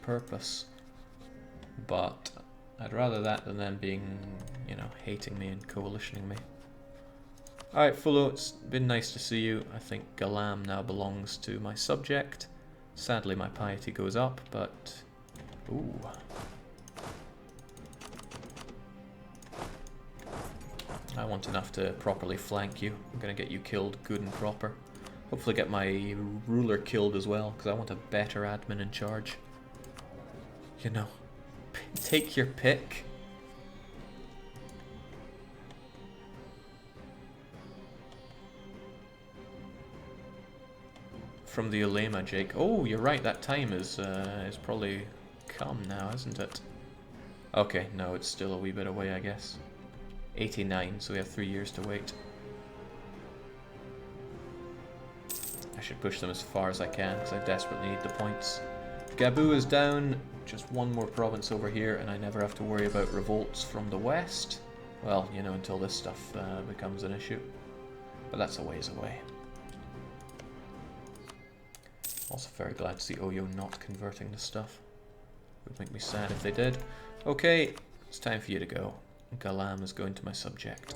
purpose. But I'd rather that than them being, you know, hating me and coalitioning me. Alright, Fullo, it's been nice to see you. I think Galam now belongs to my subject. Sadly, my piety goes up, but... Ooh. I want enough to properly flank you. I'm gonna get you killed good and proper. Hopefully get my ruler killed as well, because I want a better admin in charge. You know, take your pick. From the Ulema, Jake. Oh, you're right, that time is probably come now, isn't it? Okay, no, it's still a wee bit away, I guess. 89, so we have 3 years to wait. I should push them as far as I can, because I desperately need the points. Gabu is down, just one more province over here, and I never have to worry about revolts from the west. Well, you know, until this stuff becomes an issue. But that's a ways away. Also very glad to see Oyo not converting this stuff. Would make me sad if they did. Okay, it's time for you to go. Galam is going to my subject.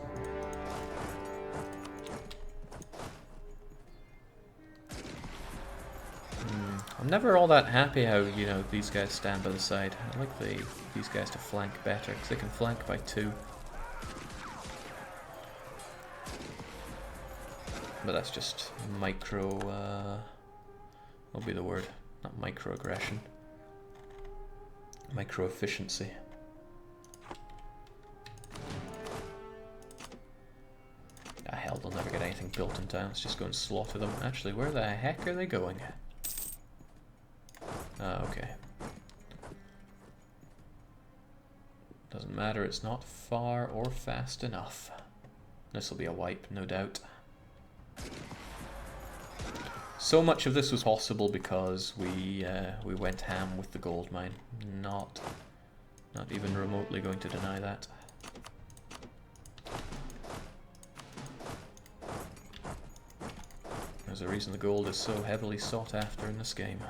I'm never all that happy how, you know, these guys stand by the side. I like these guys to flank better, because they can flank by 2. But that's just micro, what'll be the word? Not microaggression. Micro efficiency. Ah, hell, they'll never get anything built in town. Let's just go and slaughter them. Actually, where the heck are they going? Ah, okay. Doesn't matter, it's not far or fast enough. This will be a wipe, no doubt. So much of this was possible because we went ham with the gold mine. Not even remotely going to deny that. There's a reason the gold is so heavily sought after in this game.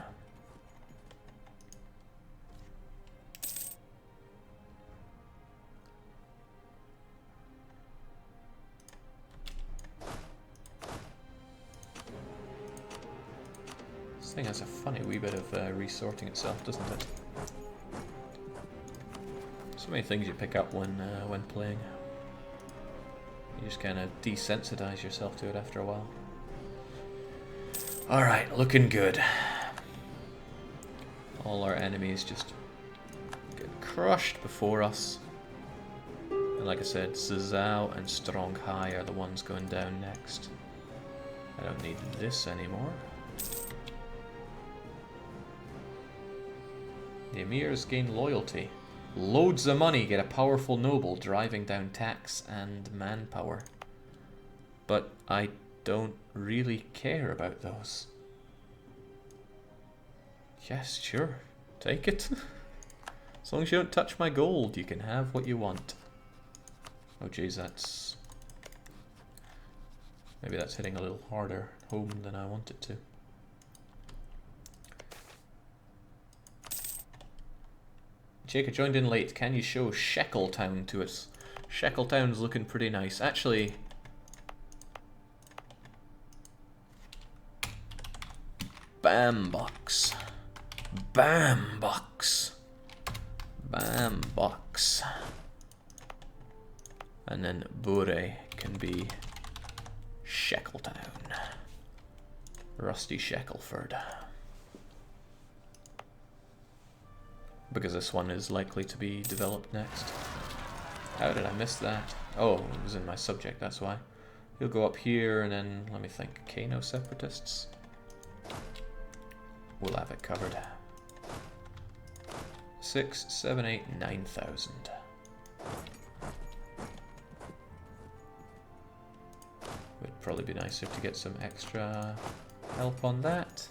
This thing has a funny wee bit of resorting itself, doesn't it? So many things you pick up when playing. You just kind of desensitize yourself to it after a while. Alright, looking good. All our enemies just get crushed before us. And like I said, Zizao and Strong Hai are the ones going down next. I don't need this anymore. The emirs gain loyalty. Loads of money, get a powerful noble driving down tax and manpower. But I don't really care about those. Yes, sure. Take it. As long as you don't touch my gold, you can have what you want. Oh jeez, that's... maybe that's hitting a little harder home than I want it to. Jacob joined in late. Can you show Sheckletown to us? Sheckletown's looking pretty nice. Actually... Bambox. Bambox. Bambox. And then Bure can be Sheckletown. Rusty Shackleford. Because this one is likely to be developed next. How did I miss that? Oh, it was in my subject, that's why. He'll go up here and then, let me think, Kano Separatists? We'll have it covered. 6, 7, 8, 9,000. Would probably be nicer to get some extra help on that.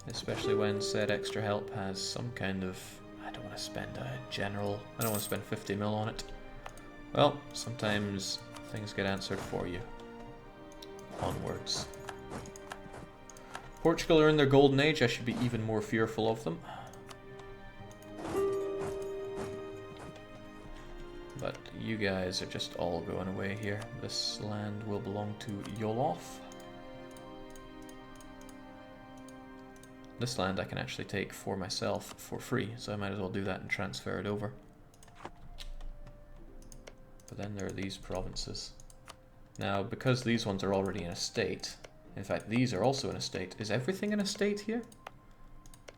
Especially when said extra help has some kind of... I don't want to spend a general... I don't want to spend 50 mil on it. Well, sometimes things get answered for you. Onwards. Portugal are in their golden age. I should be even more fearful of them. But you guys are just all going away here. This land will belong to Yolof. This land I can actually take for myself for free, so I might as well do that and transfer it over. But then there are these provinces. Now, because these ones are already in a state, in fact these are also in a state. Is everything in a state here?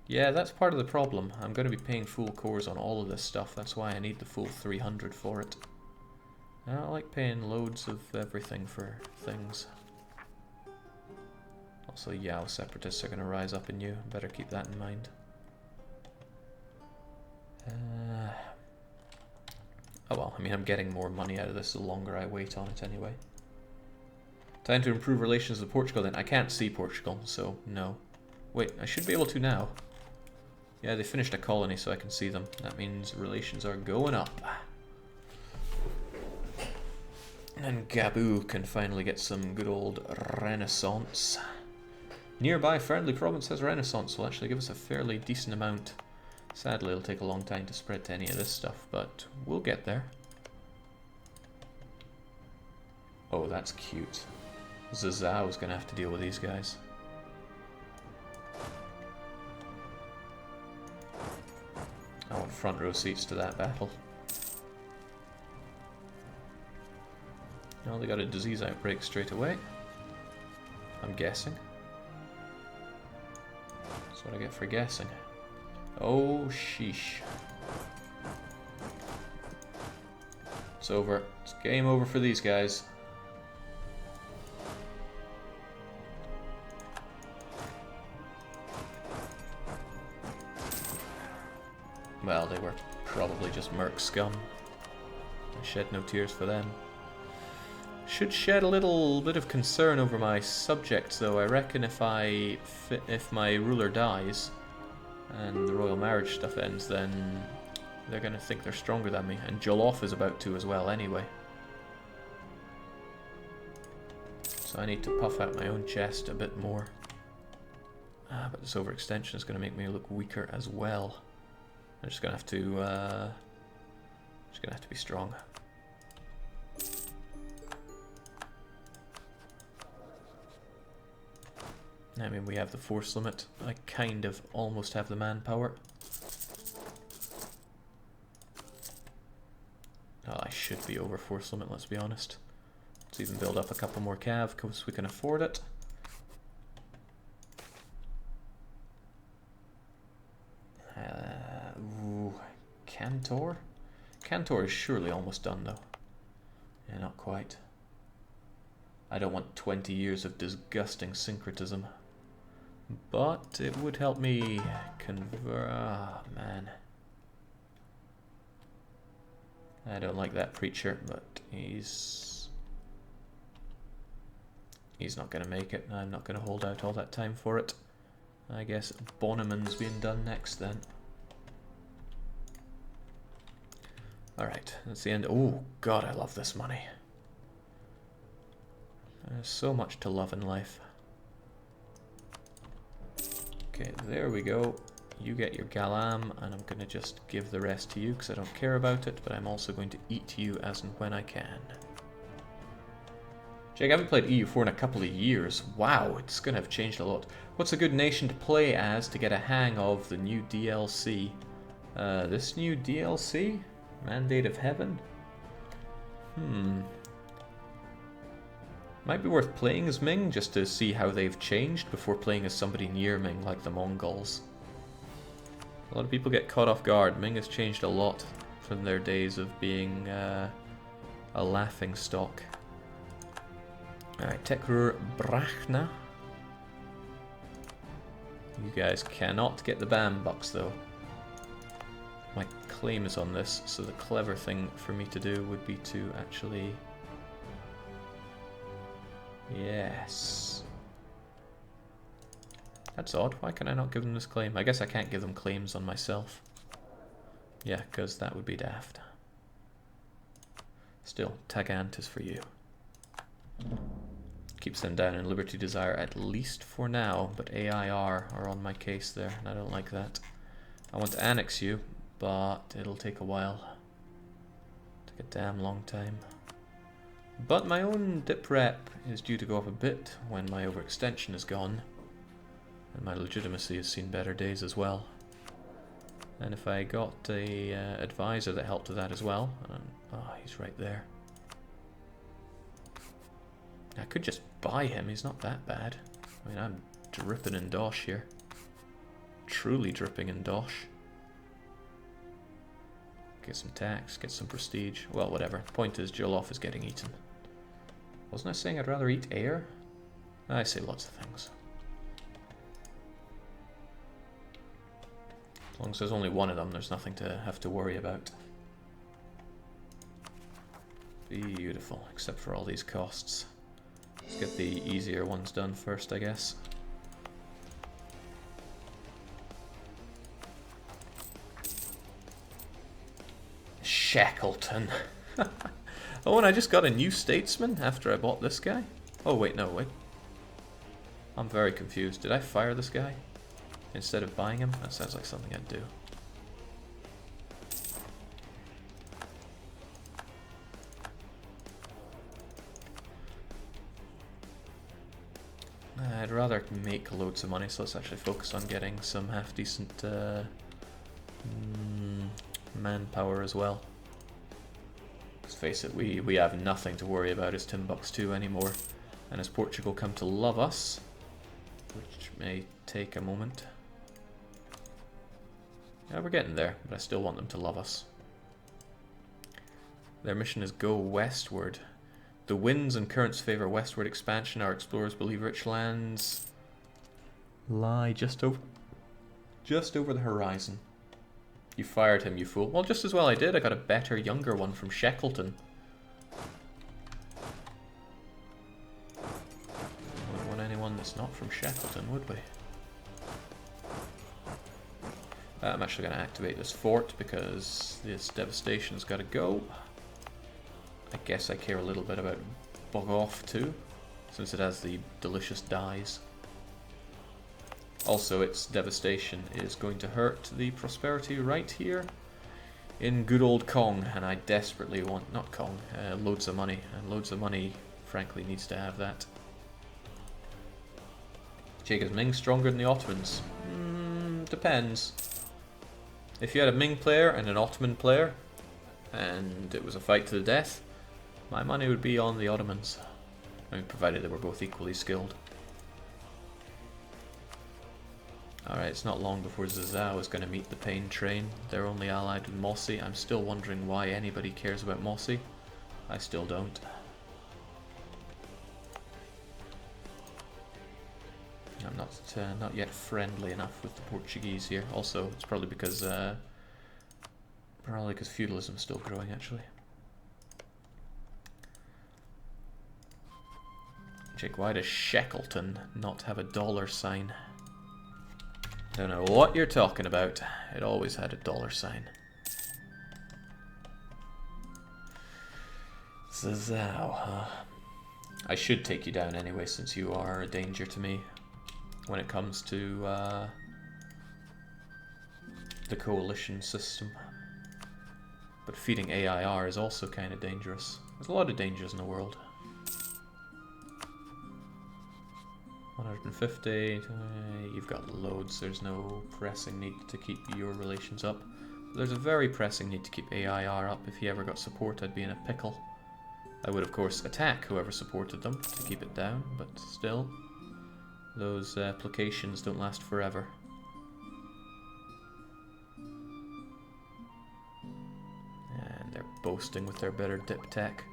Yeah, that's part of the problem. I'm going to be paying full cores on all of this stuff. That's why I need the full 300 for it. I don't like paying loads of everything for things. Also, Yao separatists are going to rise up in you. Better keep that in mind. Oh well, I mean, I'm getting more money out of this the longer I wait on it anyway. Time to improve relations with Portugal then. I can't see Portugal, so no. Wait, I should be able to now. Yeah, they finished a colony, so I can see them. That means relations are going up. And Gabu can finally get some good old Renaissance. Nearby friendly province has Renaissance, will actually give us a fairly decent amount. Sadly, it'll take a long time to spread to any of this stuff, but we'll get there. Oh, that's cute. Zazau's gonna have to deal with these guys. I want front row seats to that battle. No, they got a disease outbreak straight away. I'm guessing. That's what I get for guessing. Oh, sheesh. It's over. It's game over for these guys. Well, they were probably just merc scum. I shed no tears for them. Should shed a little bit of concern over my subjects, though. I reckon if my ruler dies and the royal marriage stuff ends, then they're going to think they're stronger than me. And Jolof is about to as well anyway. So I need to puff out my own chest a bit more. But this overextension is going to make me look weaker as well. I'm just going to have to be strong. I mean, we have the force limit. I kind of almost have the manpower. Oh, I should be over force limit, let's be honest. Let's even build up a couple more cav because we can afford it. Ooh, Cantor? Cantor is surely almost done though. Yeah, not quite. I don't want 20 years of disgusting syncretism. But it would help me convert... Ah, man. I don't like that preacher, but he's not going to make it. I'm not going to hold out all that time for it. I guess Bonneman's being done next then. Alright, that's the end. Oh, God, I love this money. There's so much to love in life. Okay, there we go. You get your Galam, and I'm going to just give the rest to you because I don't care about it, but I'm also going to eat you as and when I can. Jake, I haven't played EU4 in a couple of years. Wow, it's going to have changed a lot. What's a good nation to play as to get a hang of the new DLC? This new DLC? Mandate of Heaven? Might be worth playing as Ming just to see how they've changed before playing as somebody near Ming like the Mongols. A lot of people get caught off guard. Ming has changed a lot from their days of being a laughing stock. Alright, Tekrur Brachna. You guys cannot get the Bambucks though. My claim is on this, so the clever thing for me to do would be to actually... Yes. That's odd. Why can I not give them this claim? I guess I can't give them claims on myself. Yeah, because that would be daft. Still, Tagant is for you. Keeps them down in Liberty Desire, at least for now, but AIR are on my case there, and I don't like that. I want to annex you, but it'll take a while to A damn long time. But my own dip rep is due to go up a bit when my overextension is gone. And my legitimacy has seen better days as well. And if I got a advisor that helped with that as well. Oh, he's right there. I could just buy him, he's not that bad. I mean, I'm dripping in dosh here. Truly dripping in dosh. Get some tax, get some prestige. Well, whatever. Point is, Joloff is getting eaten. Wasn't I saying I'd rather eat air? I say lots of things. As long as there's only one of them, there's nothing to have to worry about. Beautiful, except for all these costs. Let's get the easier ones done first, I guess. Shackleton. Oh, and I just got a new statesman after I bought this guy? Oh, wait, no, wait. I'm very confused. Did I fire this guy instead of buying him? That sounds like something I'd do. I'd rather make loads of money, so let's actually focus on getting some half-decent manpower as well. Let's face it, we have nothing to worry about as Timbuck's 2 anymore. And as Portugal come to love us, which may take a moment. Yeah, we're getting there, but I still want them to love us. Their mission is go westward. The winds and currents favor westward expansion. Our explorers believe rich lands lie just over the horizon. You fired him, you fool. Well, just as well I did. I got a better, younger one from Shackleton. Wouldn't want anyone that's not from Shackleton, would we? I'm actually going to activate this fort because this devastation's got to go. I guess I care a little bit about Bug Off too, since it has the delicious dyes. Also, its devastation is going to hurt the prosperity right here in good old Kong, and I desperately want, not Kong, loads of money, and loads of money, frankly, needs to have that. Jake, is Ming stronger than the Ottomans? Depends. If you had a Ming player and an Ottoman player, and it was a fight to the death, my money would be on the Ottomans. I mean, provided they were both equally skilled. Alright, it's not long before Zazao is going to meet the Pain Train. They're only allied with Mossy. I'm still wondering why anybody cares about Mossy. I still don't. I'm not yet friendly enough with the Portuguese here. Also, it's probably because feudalism is still growing, actually. Jake, why does Shackleton not have a dollar sign? Don't know what you're talking about. It always had a dollar sign. Zazao, huh? I should take you down anyway, since you are a danger to me when it comes to the coalition system. But feeding AIR is also kind of dangerous. There's a lot of dangers in the world. 150, you've got loads, there's no pressing need to keep your relations up. But there's a very pressing need to keep AIR up. If he ever got support, I'd be in a pickle. I would, of course, attack whoever supported them to keep it down, but still, those placations don't last forever. And they're boasting with their better dip tech.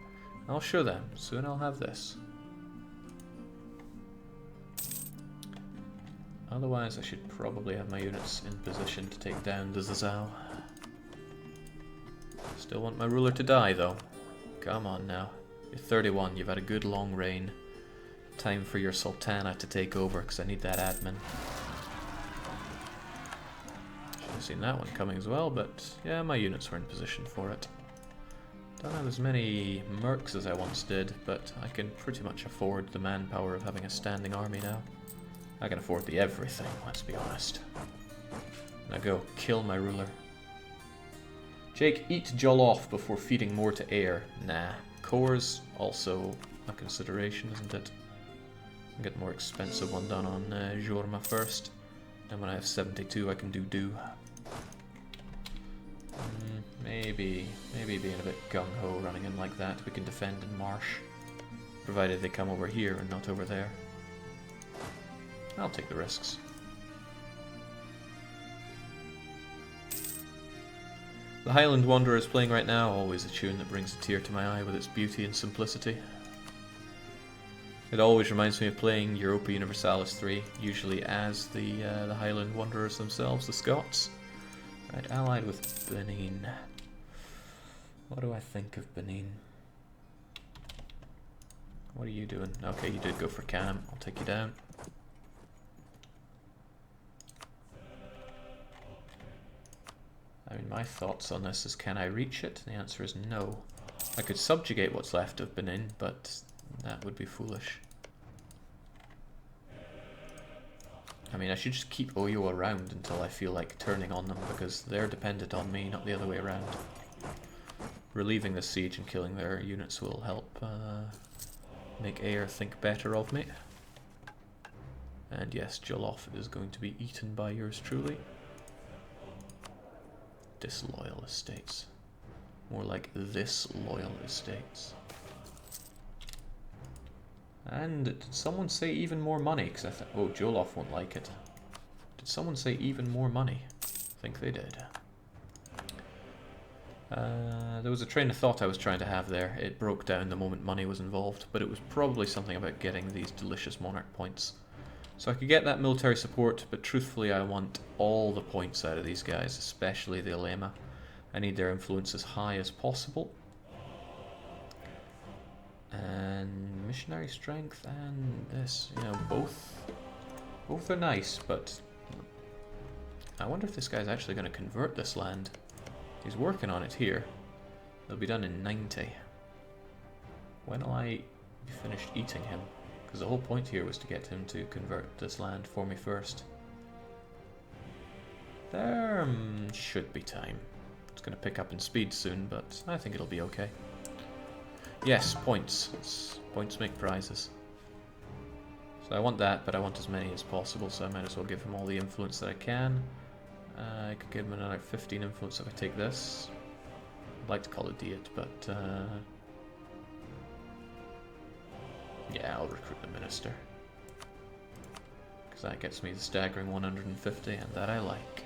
I'll show them, soon I'll have this. Otherwise, I should probably have my units in position to take down the Zazao. Still want my ruler to die, though. Come on now. You're 31, you've had a good long reign. Time for your Sultana to take over, because I need that admin. Should have seen that one coming as well, but yeah, my units were in position for it. Don't have as many mercs as I once did, but I can pretty much afford the manpower of having a standing army now. I can afford the everything, let's be honest. Now go, kill my ruler. Jake, eat Jollof before feeding more to air. Nah. Core's also a consideration, isn't it? I'll get the more expensive one done on Jorma first. Then when I have 72 I can do. Maybe being a bit gung-ho running in like that, we can defend in Marsh. Provided they come over here and not over there. I'll take the risks. The Highland Wanderer is playing right now, always a tune that brings a tear to my eye with its beauty and simplicity. It always reminds me of playing Europa Universalis 3, usually as the Highland Wanderers themselves, the Scots. Right, allied with Benin. What do I think of Benin? What are you doing? Okay, you did go for Cam. I'll take you down. I mean, my thoughts on this is, can I reach it? The answer is no. I could subjugate what's left of Benin, but that would be foolish. I mean, I should just keep Oyo around until I feel like turning on them, because they're dependent on me, not the other way around. Relieving the siege and killing their units will help make Air think better of me. And yes, Jollof is going to be eaten by yours truly. Disloyal estates. More like this loyal estates. And did someone say even more money? Because I thought, oh, Jollof won't like it. Did someone say even more money? I think they did. There was a train of thought I was trying to have there. It broke down the moment money was involved, but it was probably something about getting these delicious monarch points. So I could get that military support, but truthfully I want all the points out of these guys, especially the Ulema. I need their influence as high as possible. And missionary strength and this, you know, both are nice, but I wonder if this guy's actually going to convert this land. He's working on it here. It'll be done in 90. When will I be finished eating him? Because the whole point here was to get him to convert this land for me first. There should be time. It's going to pick up in speed soon, but I think it'll be okay. Yes, points. Points make prizes. So I want that, but I want as many as possible, so I might as well give him all the influence that I can. I could give him another 15 influence if I take this. I'd like to call it Diet, but yeah, I'll recruit the minister. Because that gets me the staggering 150, and that I like.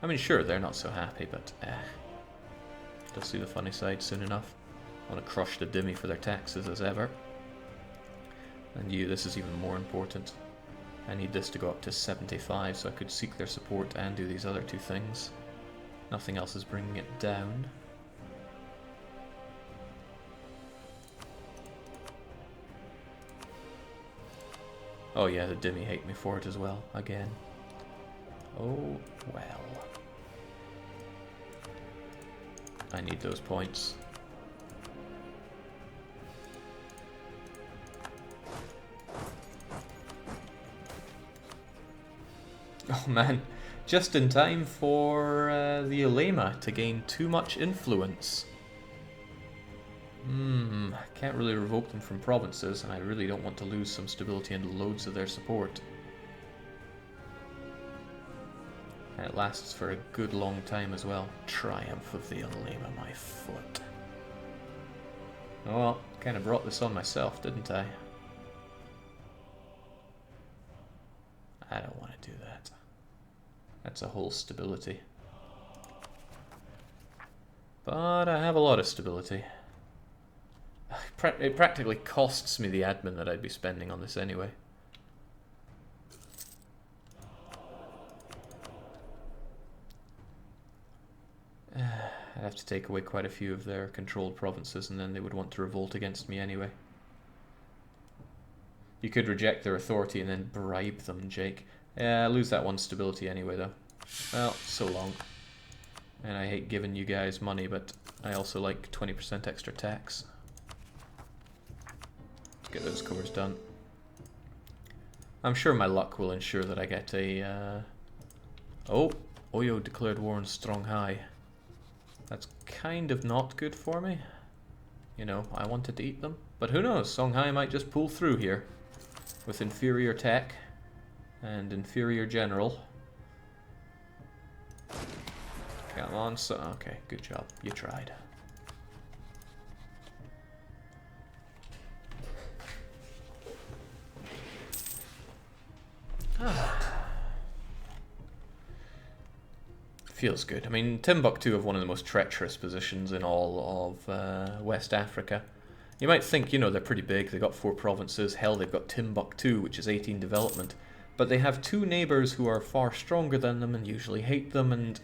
I mean, sure, they're not so happy, but they'll see the funny side soon enough. I want to crush the Dhimmi for their taxes as ever. And you, this is even more important. I need this to go up to 75 so I could seek their support and do these other two things. Nothing else is bringing it down. Oh yeah, the Dhimmi hate me for it as well, again. Oh well. I need those points. Oh man, just in time for the Ulema to gain too much influence. Can't really revoke them from provinces, and I really don't want to lose some stability and loads of their support. And it lasts for a good long time as well. Triumph of the Ulema, my foot. Oh well, kind of brought this on myself, didn't I? I don't want to do that. That's a whole stability. But I have a lot of stability. It practically costs me the admin that I'd be spending on this anyway. I'd have to take away quite a few of their controlled provinces, and then they would want to revolt against me anyway. You could reject their authority and then bribe them, Jake. Yeah, I lose that one stability anyway, though. Well, so long. And I hate giving you guys money, but I also like 20% extra tax. Let's get those cores done. I'm sure my luck will ensure that I get a... Oh, Oyo declared war on Songhai. That's kind of not good for me. You know, I wanted to eat them. But who knows, Songhai might just pull through here. With inferior tech and inferior general. Come on, so okay, good job. You tried. Feels good. I mean, Timbuktu have one of the most treacherous positions in all of West Africa. You might think, you know, they're pretty big. They've got 4 provinces. Hell, they've got Timbuktu, which is 18 development. But they have 2 neighbours who are far stronger than them and usually hate them, and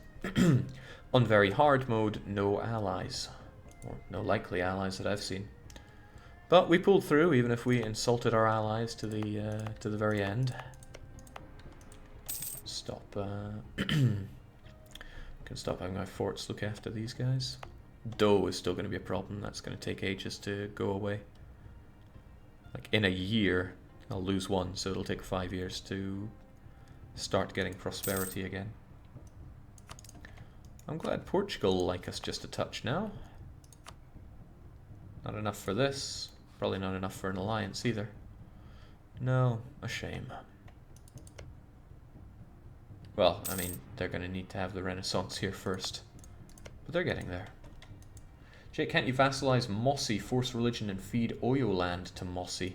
on very hard mode, no allies. Or no likely allies that I've seen. But we pulled through, even if we insulted our allies to the very end. Stop. Can stop having my forts look after these guys. Dough is still going to be a problem. That's going to take ages to go away. Like in a year, I'll lose 1, so it'll take 5 years to start getting prosperity again. I'm glad Portugal like us just a touch now. Not enough for this. Probably not enough for an alliance either. No, a shame. Well, I mean, they're going to need to have the Renaissance here first. But they're getting there. Jake, can't you vassalize Mossi, force religion, and feed Oyo land to Mossi?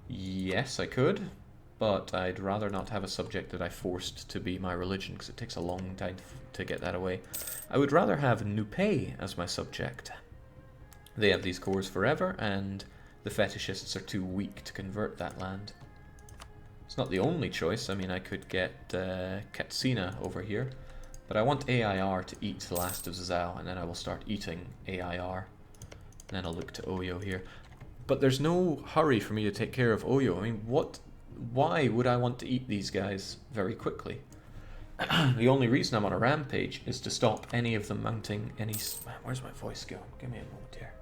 Yes, I could. But I'd rather not have a subject that I forced to be my religion, because it takes a long time to get that away. I would rather have Nupe as my subject. They have these cores forever, and the fetishists are too weak to convert that land. It's not the only choice. I mean, I could get Katsina over here, but I want AIR to eat the last of Zhao, and then I will start eating AIR. And then I'll look to Oyo here. But there's no hurry for me to take care of Oyo. I mean, why would I want to eat these guys very quickly? The only reason I'm on a rampage is to stop any of them mounting any... Where's my voice going? Give me a moment here.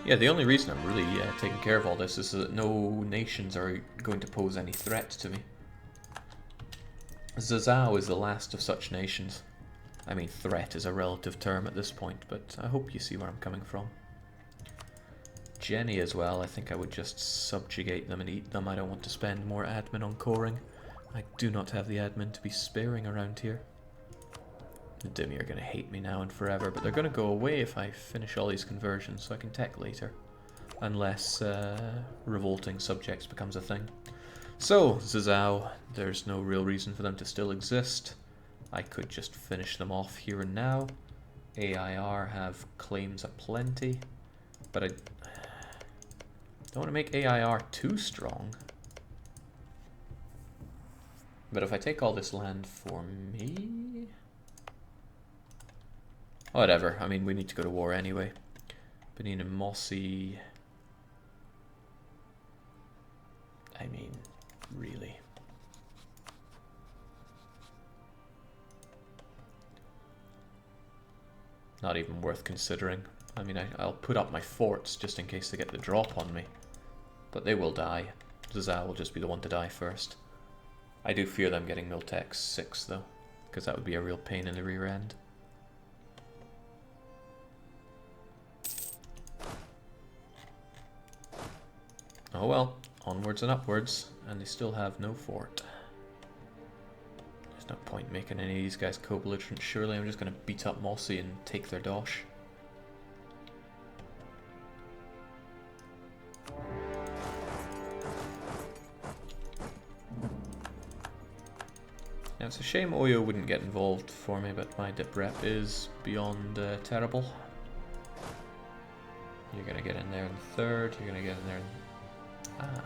Yeah, the only reason I'm really taking care of all this is that no nations are going to pose any threat to me. Zhao is the last of such nations. I mean, threat is a relative term at this point, but I hope you see where I'm coming from. Jenny as well, I think I would just subjugate them and eat them. I don't want to spend more admin on coring. I do not have the admin to be sparing around here. The Dimi are going to hate me now and forever, but they're going to go away if I finish all these conversions, so I can tech later. Unless revolting subjects becomes a thing. So, Zhao, there's no real reason for them to still exist. I could just finish them off here and now. AIR have claims aplenty, but I don't want to make AIR too strong. But if I take all this land for me... Whatever, I mean, we need to go to war anyway. Benin and Mossi... I mean, really. Not even worth considering. I mean, I'll put up my forts just in case they get the drop on me. But they will die. Zhao will just be the one to die first. I do fear them getting Miltech 6 though, because that would be a real pain in the rear end. Oh well, onwards and upwards, and they still have no fort. There's no point making any of these guys co-belligerent, surely. I'm just going to beat up Mossi and take their dosh. Now it's a shame Oyo wouldn't get involved for me, but my dip rep is beyond terrible. You're going to get in there in third, you're going to get in there in... Ah.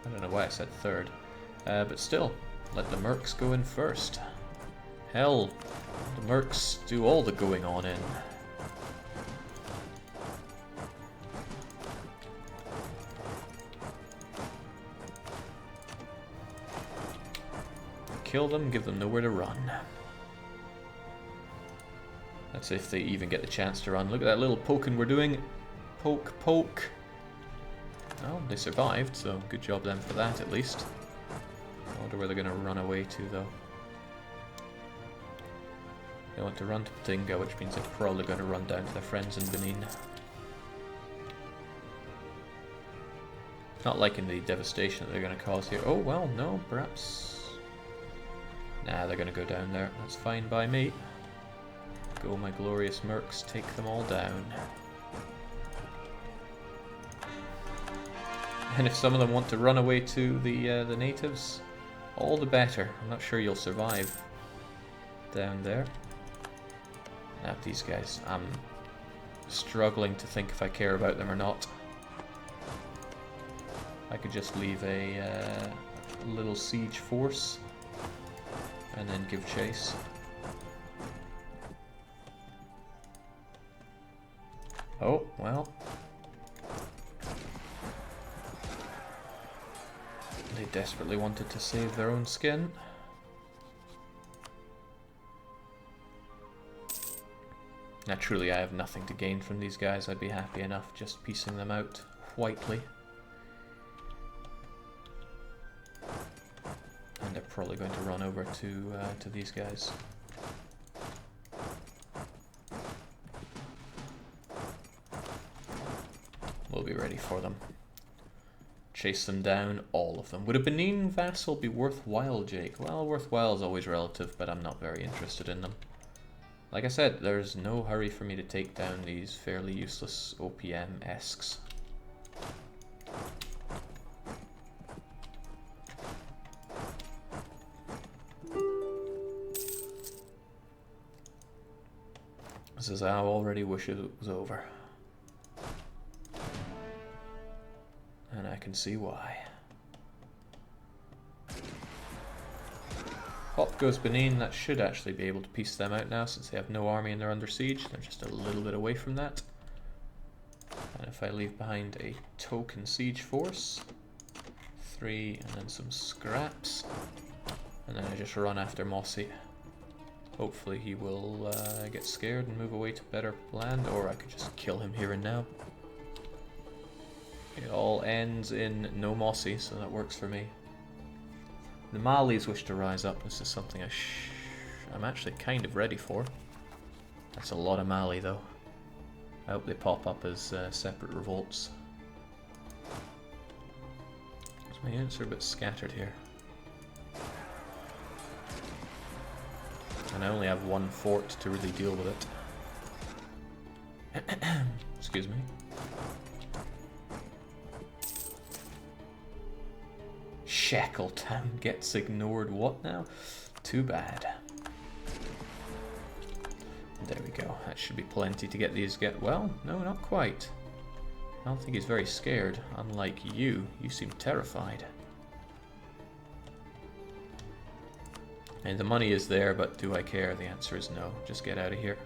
I don't know why I said third. But still, let the mercs go in first. Hell, the mercs do all the going on in. Kill them, give them nowhere to run. Let's see if they even get the chance to run. Look at that little poking we're doing. Poke, poke. Oh, they survived, so good job then for that at least. I wonder where they're going to run away to though. They want to run to Patinga, which means they're probably going to run down to their friends in Benin. Not liking the devastation that they're going to cause here. Oh, well, no, perhaps... Nah, they're going to go down there. That's fine by me. Go, my glorious mercs, take them all down. And if some of them want to run away to the natives, all the better. I'm not sure you'll survive down there. Now, these guys, I'm struggling to think if I care about them or not. I could just leave a little siege force and then give chase. Oh, well. They desperately wanted to save their own skin. Now truly I have nothing to gain from these guys. I'd be happy enough just piecing them out whitely. And they're probably going to run over to these guys. We'll be ready for them. Chase them down, all of them. Would a Benin vassal be worthwhile, Jake? Well, worthwhile is always relative, but I'm not very interested in them. Like I said, there's no hurry for me to take down these fairly useless OPM-esques. This is how I already wish it was over. And I can see why. Hop goes Benin. That should actually be able to piece them out now since they have no army and they're under siege. They're just a little bit away from that. And if I leave behind a token siege force, 3 and then some scraps, and then I just run after Mossy. Hopefully he will get scared and move away to better land, or I could just kill him here and now. It all ends in no Mossy, so that works for me. The Malis wish to rise up. This is something I'm actually kind of ready for. That's a lot of Mali though. I hope they pop up as separate revolts. My units are a bit scattered here. And I only have one fort to really deal with it. Excuse me. Shackletown gets ignored. What now? Too bad. There we go. That should be plenty to get these well, no, not quite. I don't think he's very scared. Unlike you. You seem terrified. And the money is there, but do I care? The answer is no. Just get out of here.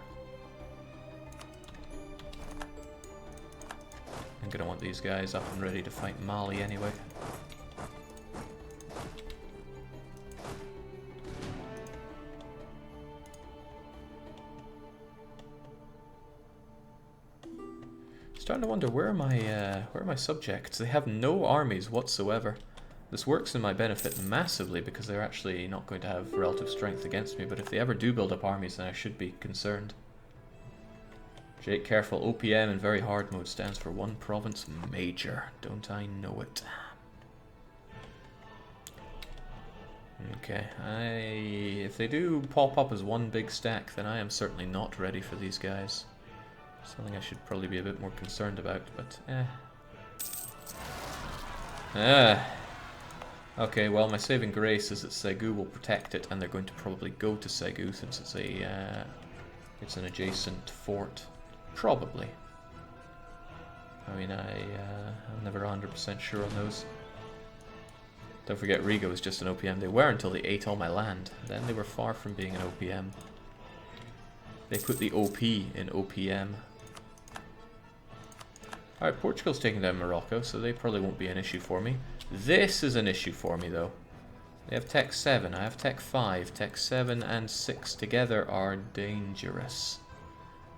I'm gonna want these guys up and ready to fight Mali anyway. Starting to wonder where are my subjects? They have no armies whatsoever. This works in my benefit massively because they're actually not going to have relative strength against me, but if they ever do build up armies, then I should be concerned. Jake, careful. OPM in very hard mode stands for one province major. Don't I know it? Okay, if they do pop up as one big stack, then I am certainly not ready for these guys. Something I should probably be a bit more concerned about, but okay, well, my saving grace is that Segu will protect it, and they're going to probably go to Segu since it's an adjacent fort. Probably. I mean, I'm never 100% sure on those. Don't forget, Riga was just an OPM. They were until they ate all my land. Then they were far from being an OPM. They put the OP in OPM. Alright, Portugal's taking down Morocco, so they probably won't be an issue for me. This is an issue for me, though. They have Tech 7, I have Tech 5. Tech 7 and 6 together are dangerous.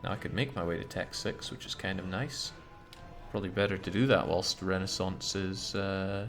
Now I could make my way to Tech 6, which is kind of nice. Probably better to do that whilst Renaissance is